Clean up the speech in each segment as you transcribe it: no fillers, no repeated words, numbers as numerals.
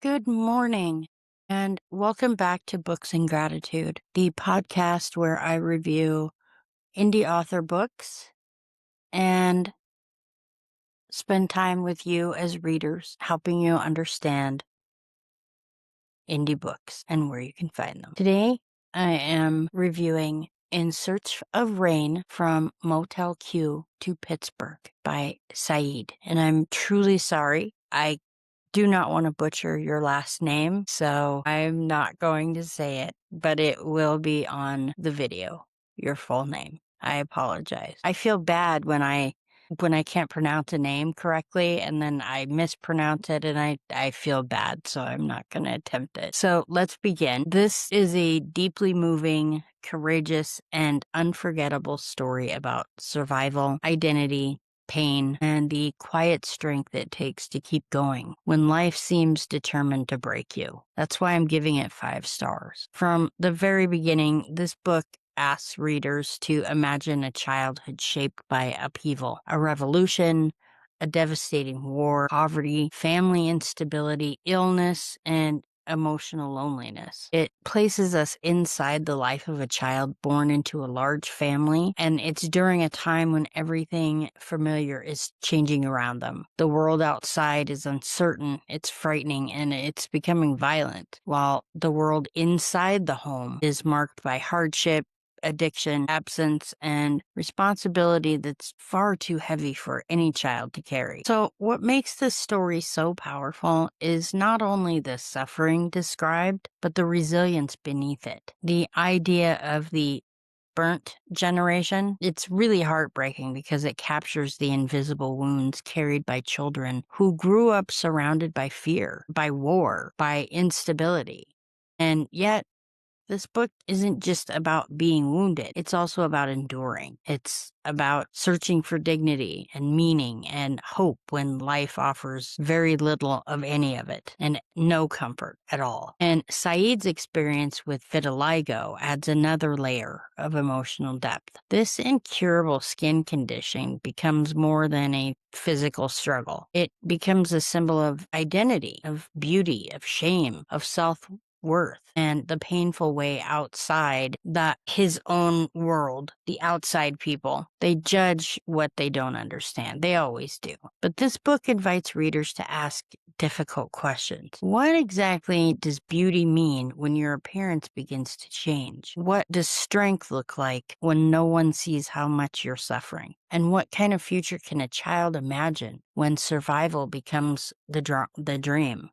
Good morning, and welcome back to Books and Gratitude, the podcast where I review indie author books and spend time with you as readers, helping you understand indie books and where you can find them. Today, I am reviewing In Search of Rain from Motel Q to Pittsburgh by Seyed, and I'm truly sorry. I do not want to butcher your last name, so I'm not going to say it, but it will be on the video, your full name. I apologize. I feel bad when I can't pronounce a name correctly and then I mispronounce it and I feel bad, so I'm not going to attempt it. So let's begin. This is a deeply moving, courageous, and unforgettable story about survival, identity, pain, and the quiet strength it takes to keep going when life seems determined to break you. That's why I'm giving it 5 stars. From the very beginning, this book asks readers to imagine a childhood shaped by upheaval, a revolution, a devastating war, poverty, family instability, illness, and emotional loneliness. It places us inside the life of a child born into a large family, and it's during a time when everything familiar is changing around them. The world outside is uncertain, it's frightening, and it's becoming violent, while the world inside the home is marked by hardship, addiction, absence, and responsibility that's far too heavy for any child to carry. So what makes this story so powerful is not only the suffering described, but the resilience beneath it. The idea of the burnt generation, it's really heartbreaking because it captures the invisible wounds carried by children who grew up surrounded by fear, by war, by instability. And yet, this book isn't just about being wounded. It's also about enduring. It's about searching for dignity and meaning and hope when life offers very little of any of it and no comfort at all. And Saeed's experience with vitiligo adds another layer of emotional depth. This incurable skin condition becomes more than a physical struggle. It becomes a symbol of identity, of beauty, of shame, of self worth, and the painful way outside that his own world, the outside people, they judge what they don't understand. They always do. But this book invites readers to ask difficult questions. What exactly does beauty mean when your appearance begins to change? What does strength look like when no one sees how much you're suffering? And what kind of future can a child imagine when survival becomes the dream?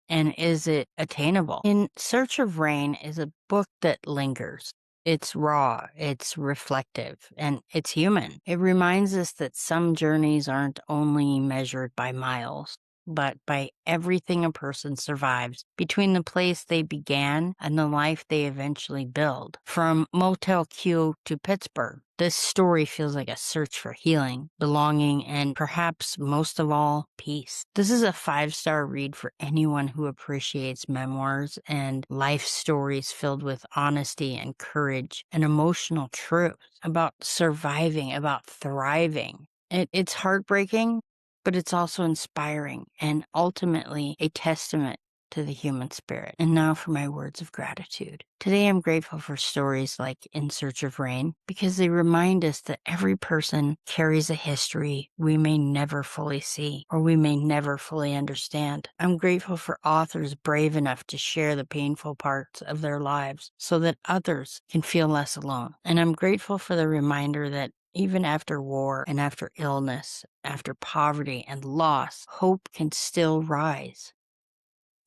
And is it attainable? In Search of Rain is a book that lingers. It's raw, it's reflective, and it's human. It reminds us that some journeys aren't only measured by miles, but by everything a person survives between the place they began and the life they eventually build. From Motel Q to Pittsburgh, this story feels like a search for healing, belonging, and perhaps most of all, peace. This is a 5-star read for anyone who appreciates memoirs and life stories filled with honesty and courage and emotional truth about surviving, about thriving. It's heartbreaking, but it's also inspiring and ultimately a testament to the human spirit. And now for my words of gratitude. Today I'm grateful for stories like In Search of Rain because they remind us that every person carries a history we may never fully see or we may never fully understand. I'm grateful for authors brave enough to share the painful parts of their lives so that others can feel less alone. And I'm grateful for the reminder that even after war and after illness, after poverty and loss, hope can still rise.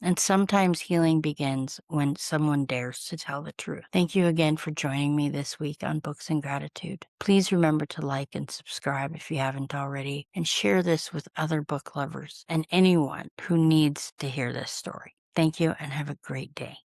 And sometimes healing begins when someone dares to tell the truth. Thank you again for joining me this week on Books and Gratitude. Please remember to like and subscribe if you haven't already, and share this with other book lovers and anyone who needs to hear this story. Thank you and have a great day.